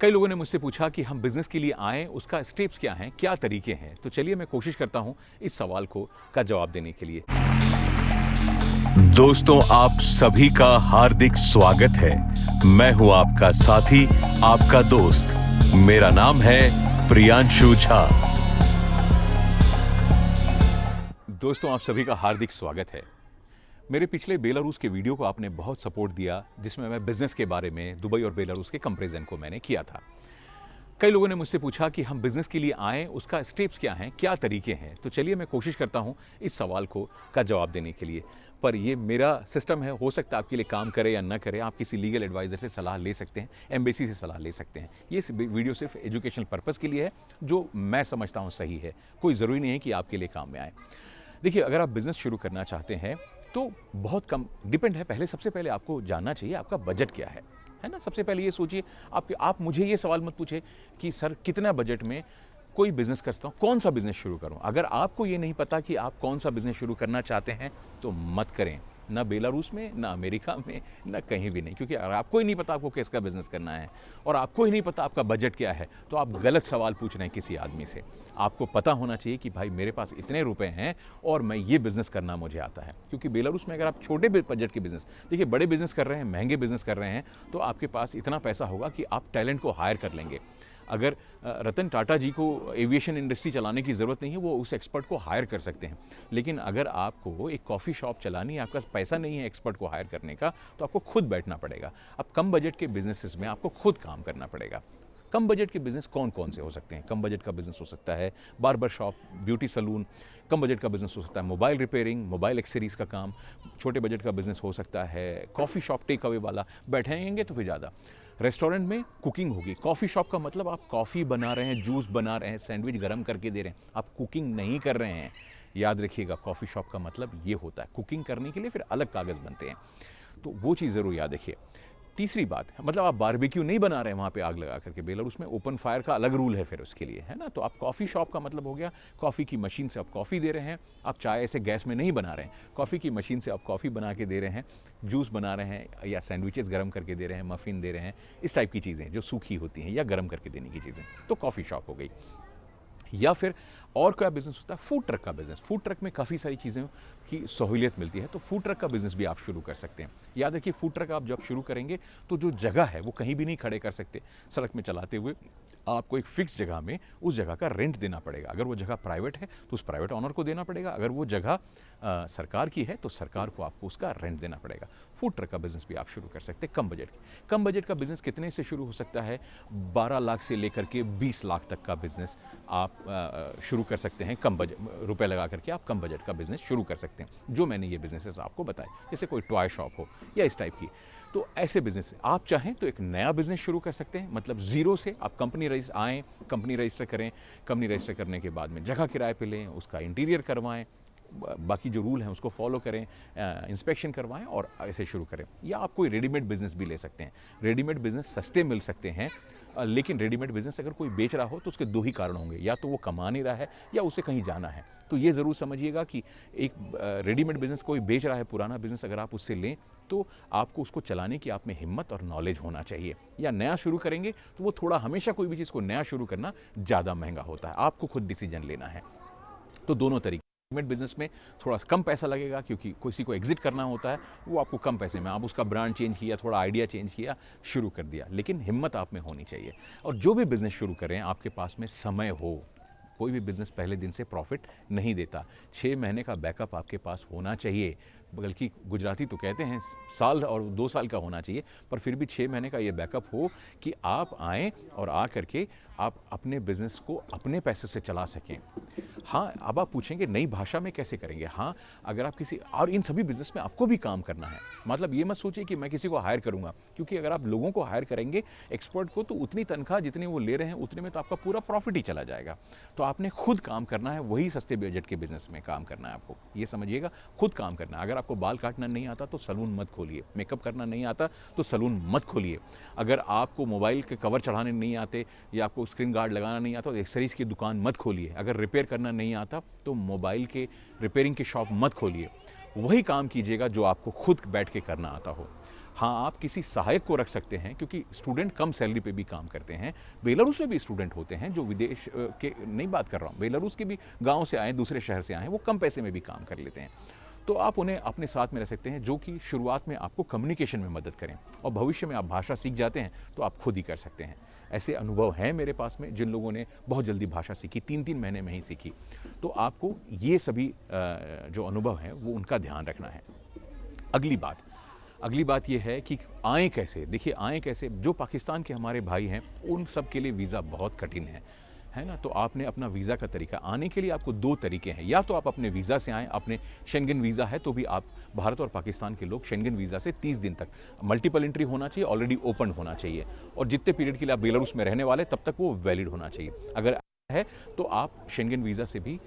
कई लोगों ने मुझसे पूछा कि हम बिज़नेस के लिए आएँ, उसका स्टेप्स क्या हैं, क्या तरीके हैं? तो चलिए मैं कोशिश करता हूँ इस सवाल का जवाब देने के लिए। दोस्तों, आप सभी का हार्दिक स्वागत है। मैं हूं आपका साथी, आपका दोस्त। मेरा नाम है प्रियांशु झा। दोस्तों, आप सभी का हार्दिक स्वागत है। मेरे पिछले बेलारूस के वीडियो को आपने बहुत सपोर्ट दिया, जिसमें मैं बिज़नेस के बारे में दुबई और बेलारूस के कंपैरिजन को मैंने किया था। कई लोगों ने मुझसे पूछा कि हम बिज़नेस के लिए आएँ, उसका स्टेप्स क्या हैं, क्या तरीके हैं? तो चलिए मैं कोशिश करता हूँ इस सवाल का जवाब देने के लिए। पर ये मेरा सिस्टम है, हो सकता है आपके लिए काम करे या ना करे। आप किसी लीगल एडवाइज़र से सलाह ले सकते हैं, एम्बेसी से सलाह ले सकते हैं। ये वीडियो सिर्फ एजुकेशनल पर्पज़ के लिए है, जो मैं समझता हूँ सही है। कोई ज़रूरी नहीं है कि आपके लिए काम में आए। देखिए, अगर आप बिज़नेस शुरू करना चाहते हैं तो बहुत कम डिपेंड है। सबसे पहले आपको जानना चाहिए आपका बजट क्या है ना? सबसे पहले ये सोचिए, आप मुझे ये सवाल मत पूछे कि सर कितना बजट में कोई बिज़नेस कर सकता हूँ, कौन सा बिज़नेस शुरू करूँ? अगर आपको ये नहीं पता कि आप कौन सा बिज़नेस शुरू करना चाहते हैं तो मत करें। ना बेलारूस में, ना अमेरिका में, ना कहीं भी नहीं। क्योंकि अगर आपको ही नहीं पता आपको किसका बिज़नेस करना है और आपको ही नहीं पता आपका बजट क्या है, तो आप गलत सवाल पूछ रहे हैं किसी आदमी से। आपको पता होना चाहिए कि भाई मेरे पास इतने रुपए हैं और मैं ये बिज़नेस करना मुझे आता है। क्योंकि बेलारूस में अगर आप छोटे बजट के बिज़नेस, देखिए बड़े बिज़नेस कर रहे हैं, महंगे बिज़नेस कर रहे हैं, तो आपके पास इतना पैसा होगा कि आप टैलेंट को हायर कर लेंगे। अगर रतन टाटा जी को एविएशन इंडस्ट्री चलाने की ज़रूरत नहीं है, वो उस एक्सपर्ट को हायर कर सकते हैं। लेकिन अगर आपको एक कॉफ़ी शॉप चलानी है, आपके पास पैसा नहीं है एक्सपर्ट को हायर करने का, तो आपको खुद बैठना पड़ेगा। अब कम बजट के बिजनेसेस में आपको खुद काम करना पड़ेगा। कम बजट के बिज़नेस कौन-कौन से हो सकते हैं? कम बजट का बिज़नेस हो सकता है बार्बर शॉप, ब्यूटी सैलून। कम बजट का बिज़नेस हो सकता है मोबाइल रिपेयरिंग, मोबाइल एक्सेसरीज़ का काम। छोटे बजट का बिज़नेस हो सकता है कॉफ़ी शॉप, टेक अवे वाला। बैठेंगे तो फिर ज़्यादा। रेस्टोरेंट में कुकिंग होगी। कॉफ़ी शॉप का मतलब आप कॉफ़ी बना रहे हैं, जूस बना रहे हैं, सैंडविच गर्म करके दे रहे हैं, आप कुकिंग नहीं कर रहे हैं। याद रखिएगा, कॉफ़ी शॉप का मतलब ये होता है। कुकिंग करने के लिए फिर अलग कागज़ बनते हैं, तो वो चीज़ ज़रूर याद रखिए। तीसरी बात, मतलब आप बारबेक्यू नहीं बना रहे हैं वहाँ पे आग लगा करके। बेलारूस में ओपन फायर का अलग रूल है फिर उसके लिए, है ना? तो आप कॉफ़ी शॉप का मतलब हो गया, कॉफ़ी की मशीन से आप कॉफ़ी दे रहे हैं। आप चाय ऐसे गैस में नहीं बना रहे हैं, कॉफ़ी की मशीन से आप कॉफ़ी बना के दे रहे हैं, जूस बना रहे हैं या सैंडविचेस गर्म करके दे रहे हैं, मफ़िन दे रहे हैं। इस टाइप की चीज़ें जो सूखी होती हैं या गर्म करके देने की चीज़ें, तो कॉफ़ी शॉप हो गई। या फिर और क्या बिज़नेस होता है? फूड ट्रक का बिज़नेस। फूड ट्रक में काफ़ी सारी चीज़ों की सहूलियत मिलती है, तो फूड ट्रक का बिज़नेस भी आप शुरू कर सकते हैं। याद रखिए, फूड ट्रक आप जब शुरू करेंगे तो जो जगह है वो कहीं भी नहीं खड़े कर सकते। सड़क में चलाते हुए आपको एक फिक्स जगह में उस जगह का रेंट देना पड़ेगा। अगर वो जगह प्राइवेट है तो उस प्राइवेट ऑनर को देना पड़ेगा। अगर वो जगह सरकार की है तो सरकार को आपको उसका रेंट देना पड़ेगा। फूड ट्रक का बिज़नेस भी आप शुरू कर सकते हैं कम बजट के। कम बजट का बिज़नेस कितने से शुरू हो सकता है? 12 लाख से लेकर के 20 लाख तक का बिज़नेस आप शुरू कर सकते हैं। कम बजट रुपए लगा करके आप कम बजट का बिज़नेस शुरू कर सकते हैं, जो मैंने ये बिज़नेसेस आपको बताए। जैसे कोई टॉय शॉप हो या इस टाइप की। तो ऐसे बिज़नेस आप चाहें तो एक नया बिज़नेस शुरू कर सकते हैं, मतलब ज़ीरो से आप कंपनी रजिस्टर करें। कंपनी रजिस्टर करने के बाद में जगह किराए पे लें, उसका इंटीरियर करवाएं, बाकी जो रूल हैं उसको फॉलो करें, इंस्पेक्शन करवाएं और ऐसे शुरू करें। या आप कोई रेडीमेड बिज़नेस भी ले सकते हैं। रेडीमेड बिज़नेस सस्ते मिल सकते हैं, लेकिन रेडीमेड बिज़नेस अगर कोई बेच रहा हो तो उसके दो ही कारण होंगे, या तो वो कमा नहीं रहा है या उसे कहीं जाना है। तो ये ज़रूर समझिएगा कि एक रेडीमेड बिज़नेस कोई बेच रहा है, पुराना बिज़नेस अगर आप उससे लें तो आपको उसको चलाने की आप में हिम्मत और नॉलेज होना चाहिए। या नया शुरू करेंगे तो वो थोड़ा, हमेशा कोई भी चीज़ को नया शुरू करना ज़्यादा महंगा होता है, आपको खुद डिसीजन लेना है। तो दोनों तरीके। रेडीमेड बिज़नेस में थोड़ा कम पैसा लगेगा क्योंकि किसी को एग्जिट करना होता है, वो आपको कम पैसे में, आप उसका ब्रांड चेंज किया, थोड़ा आइडिया चेंज किया, शुरू कर दिया। लेकिन हिम्मत आप में होनी चाहिए। और जो भी बिज़नेस शुरू करें, आपके पास में समय हो। कोई भी बिज़नेस पहले दिन से प्रॉफिट नहीं देता। 6 महीने का बैकअप आपके पास होना चाहिए। बल्कि गुजराती तो कहते हैं साल और 2 साल का होना चाहिए, पर फिर भी 6 महीने का ये बैकअप हो कि आप आएँ और आ करके आप अपने बिज़नेस को अपने पैसे से चला सकें। हाँ, अब आप पूछेंगे नई भाषा में कैसे करेंगे? हाँ, अगर आप किसी, और इन सभी बिज़नेस में आपको भी काम करना है। मतलब ये मत सोचिए कि मैं किसी को हायर करूँगा, क्योंकि अगर आप लोगों को हायर करेंगे, एक्सपर्ट को, तो उतनी तनख्वाह जितनी वो ले रहे हैं उतने में तो आपका पूरा प्रॉफिट ही चला जाएगा। तो आपने खुद काम करना है, वही सस्ते बजट के बिज़नेस में काम करना है आपको। ये समझिएगा, खुद काम करना है। अगर आपको बाल काटना नहीं आता तो सैलून मत खोलिए। मेकअप करना नहीं आता तो सैलून मत खोलिए। अगर आपको मोबाइल के कवर चढ़ाने नहीं आते या आपको स्क्रीन गार्ड लगाना नहीं आता तो एक्सेसरीज़ की दुकान मत खोलिए। अगर रिपेयर करना नहीं आता तो मोबाइल के रिपेयरिंग की शॉप मत खोलिए। वही काम कीजिएगा जो आपको खुद बैठ के करना आता हो। हाँ, आप किसी सहायक को रख सकते हैं क्योंकि स्टूडेंट कम सैलरी पे भी काम करते हैं। बेलारूस में भी स्टूडेंट होते हैं जो विदेश के नहीं बात कर रहा हूँ, बेलारूस के भी गाँव से आए, दूसरे शहर से आए हैं, वो कम पैसे में भी काम कर लेते हैं। तो आप उन्हें अपने साथ में रख सकते हैं जो कि शुरुआत में आपको कम्युनिकेशन में मदद करें, और भविष्य में आप भाषा सीख जाते हैं तो आप खुद ही कर सकते हैं। ऐसे अनुभव हैं मेरे पास में जिन लोगों ने बहुत जल्दी भाषा सीखी, 3-3 महीने में ही सीखी। तो आपको ये सभी जो अनुभव हैं वो उनका ध्यान रखना है। अगली बात ये है कि आएँ कैसे? देखिए, आएँ कैसे? जो पाकिस्तान के हमारे भाई हैं उन सब के लिए वीज़ा बहुत कठिन है ना? तो आपने अपना वीज़ा का तरीका, आने के लिए आपको 2 तरीके हैं। या तो आप अपने वीज़ा से आएँ, अपने शेंगन वीज़ा है तो भी आप, भारत और पाकिस्तान के लोग शेंगन वीज़ा से 30 दिन तक, मल्टीपल एंट्री होना चाहिए, ऑलरेडी ओपन होना चाहिए, और जितने पीरियड के लिए आप बेलारूस में रहने वाले तब तक वो वैलिड होना चाहिए। अगर है तो आप शेंगन वीज़ा से भी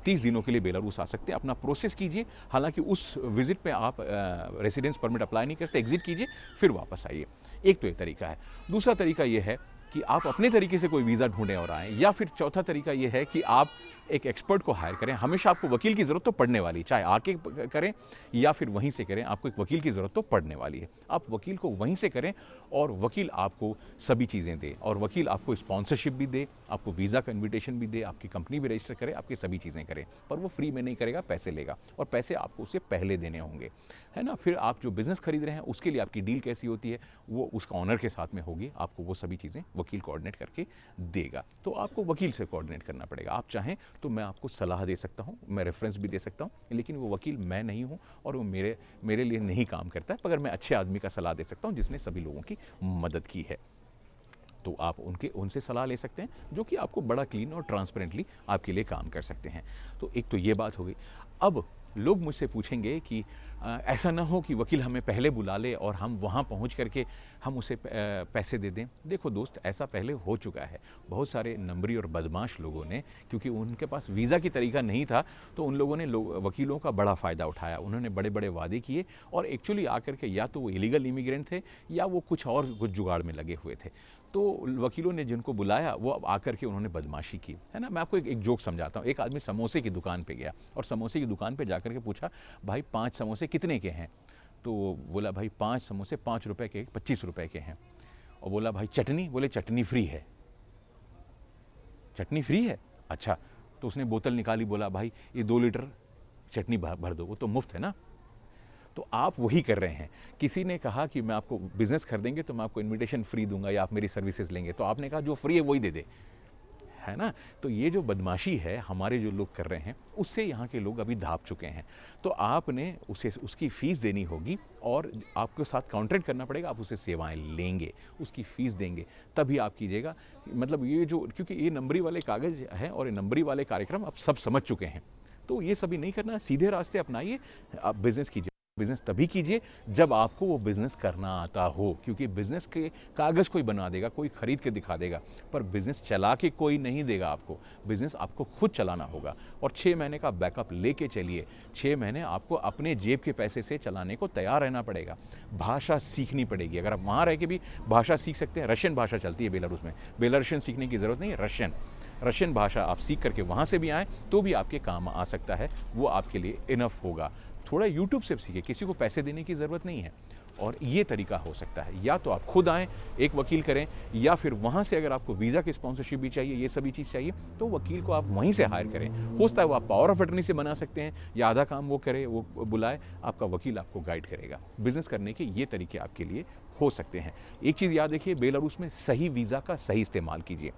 30 दिनों के लिए बेलारूस आ सकते हैं। अपना प्रोसेस कीजिए, हालांकि उस विजिट में आप रेसिडेंस परमिट अप्लाई नहीं करते, एग्जिट कीजिए, फिर वापस आइए। एक तो ये तरीका है। दूसरा तरीका ये है कि आप अपने तरीके से कोई वीज़ा ढूंढें और आएँ, या फिर चौथा तरीका ये है कि आप एक एक्सपर्ट को हायर करें। हमेशा आपको वकील की ज़रूरत तो पड़ने वाली, चाहे आके करें या फिर वहीं से करें, आपको एक वकील की ज़रूरत तो पड़ने वाली है। आप वकील को वहीं से करें और वकील आपको सभी चीज़ें दे, और वकील आपको स्पॉन्सरशिप भी दे, आपको वीज़ा का इन्विटेशन भी दे, आपकी कंपनी भी रजिस्टर करे, आपकी सभी चीज़ें करे। पर वो फ्री में नहीं करेगा, पैसे लेगा, और पैसे आपको उससे पहले देने होंगे, है ना? फिर आप जो बिज़नेस खरीद रहे हैं उसके लिए आपकी डील कैसी होती है वो उसका ऑनर के साथ में होगी, आपको वो सभी चीज़ें वकील कोऑर्डिनेट करके देगा। तो आपको वकील से कोऑर्डिनेट करना पड़ेगा। आप चाहें तो मैं आपको सलाह दे सकता हूँ, मैं रेफरेंस भी दे सकता हूँ, लेकिन वो वकील मैं नहीं हूँ और वो मेरे लिए नहीं काम करता है, मगर मैं अच्छे आदमी का सलाह दे सकता हूँ जिसने सभी लोगों की मदद की है। तो आप उनसे सलाह ले सकते हैं जो कि आपको बड़ा क्लीन और ट्रांसपेरेंटली आपके लिए काम कर सकते हैं। तो एक तो ये बात हो गई। अब लोग मुझसे पूछेंगे कि ऐसा ना हो कि वकील हमें पहले बुला ले और हम वहाँ पहुँच करके हम उसे पैसे दे दें। देखो दोस्त, ऐसा पहले हो चुका है। बहुत सारे नंबरी और बदमाश लोगों ने, क्योंकि उनके पास वीज़ा की तरीका नहीं था, तो उन लोगों ने वकीलों का बड़ा फ़ायदा उठाया। उन्होंने बड़े बड़े वादे किए और एक्चुअली आकर के या तो वो इलीगल इमिग्रेंट थे या वो कुछ जुगाड़ में लगे हुए थे। तो वकीलों ने जिनको बुलाया वो अब आकर के उन्होंने बदमाशी की, है ना? मैं आपको एक जोक समझाता हूँ। एक आदमी समोसे की दुकान पे गया और समोसे की दुकान पे जाकर के पूछा, भाई 5 समोसे कितने के हैं? तो बोला, भाई 5 समोसे 5 रुपए के, 25 रुपए के हैं। और बोला, भाई चटनी? बोले चटनी फ्री है। चटनी फ्री है? अच्छा। तो उसने बोतल निकाली, बोला, भाई ये 2 लीटर चटनी भर दो, वो तो मुफ्त है ना। तो आप वही कर रहे हैं। किसी ने कहा कि मैं आपको बिज़नेस खरीदेंगे तो मैं आपको इन्विटेशन फ्री दूंगा या आप मेरी सर्विसेज लेंगे, तो आपने कहा जो फ्री है वही दे दे, है ना? तो ये जो बदमाशी है हमारे जो लोग कर रहे हैं उससे यहाँ के लोग अभी धाप चुके हैं। तो आपने उसे उसकी फ़ीस देनी होगी और आपके साथ कॉन्ट्रैक्ट करना पड़ेगा। आप उसे सेवाएं लेंगे, उसकी फ़ीस देंगे, तभी आप कीजिएगा। मतलब ये जो, क्योंकि ये नंबरी वाले कागज़ हैं और ये नंबरी वाले कार्यक्रम आप सब समझ चुके हैं, तो ये सभी नहीं करना है। सीधे रास्ते अपनाइए, आप बिज़नेस कीजिए। बिज़नेस तभी कीजिए जब आपको वो बिज़नेस करना आता हो, क्योंकि बिज़नेस के कागज़ कोई बना देगा, कोई खरीद के दिखा देगा, पर बिज़नेस चला के कोई नहीं देगा आपको। बिज़नेस आपको खुद चलाना होगा और 6 महीने का बैकअप लेके चलिए। 6 महीने आपको अपने जेब के पैसे से चलाने को तैयार रहना पड़ेगा। भाषा सीखनी पड़ेगी। अगर आप वहाँ रह के भी भाषा सीख सकते हैं, रशियन भाषा चलती है बेलारूस में, बेलारूशियन सीखने की ज़रूरत नहीं है। रशियन भाषा आप सीख करके वहाँ से भी आएँ तो भी आपके काम आ सकता है, वो आपके लिए इनफ होगा। थोड़ा यूट्यूब से सीखिए, किसी को पैसे देने की ज़रूरत नहीं है। और ये तरीका हो सकता है, या तो आप खुद आएँ, एक वकील करें, या फिर वहाँ से अगर आपको वीज़ा की स्पॉन्सरशिप भी चाहिए, ये सभी चीज़ चाहिए, तो वकील को आप वहीं से हायर करें। हो सकता है वो आप पावर ऑफ अटर्नी से बना सकते हैं, या आधा काम वो करे, वो बुलाए, आपका वकील आपको गाइड करेगा। बिज़नेस करने के ये तरीके आपके लिए हो सकते हैं। एक चीज़ याद रखिए, बेलारूस में सही वीज़ा का सही इस्तेमाल कीजिए।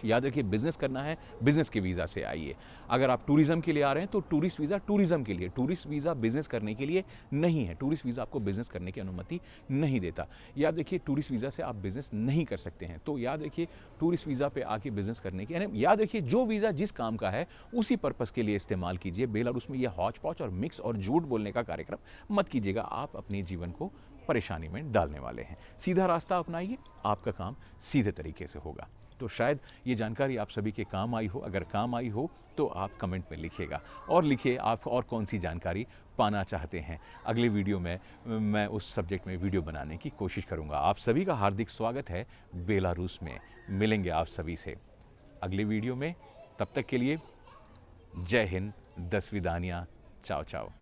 याद रखिए, बिज़नेस करना है, बिज़नेस के वीज़ा से आइए। अगर आप टूरिज़्म के लिए आ रहे हैं तो टूरिस्ट वीज़ा टूरिज़्म के लिए, टूरिस्ट वीज़ा बिज़नेस करने के लिए नहीं है। टूरिस्ट वीज़ा आपको बिज़नेस करने की अनुमति नहीं देता। याद रखिए, टूरिस्ट वीज़ा से आप बिज़नेस नहीं कर सकते हैं। तो याद रखिए, टूरिस्ट वीज़ा पे आके बिज़नेस करने की, यानी याद रखिए, जो वीज़ा जिस काम का है उसी पर्पज़ के लिए इस्तेमाल कीजिए। बेलारूस में ये हौच पौच और मिक्स और झूठ बोलने का कार्यक्रम मत कीजिएगा। आप अपने जीवन को परेशानी में डालने वाले हैं। सीधा रास्ता अपनाइए, आपका काम सीधे तरीके से होगा। तो शायद ये जानकारी आप सभी के काम आई हो। अगर काम आई हो तो आप कमेंट में लिखिएगा और लिखिए आप और कौन सी जानकारी पाना चाहते हैं। अगले वीडियो में मैं उस सब्जेक्ट में वीडियो बनाने की कोशिश करूंगा। आप सभी का हार्दिक स्वागत है बेलारूस में। मिलेंगे आप सभी से अगले वीडियो में। तब तक के लिए जय हिंद, दस विदानियाँ, चाओ चाओ।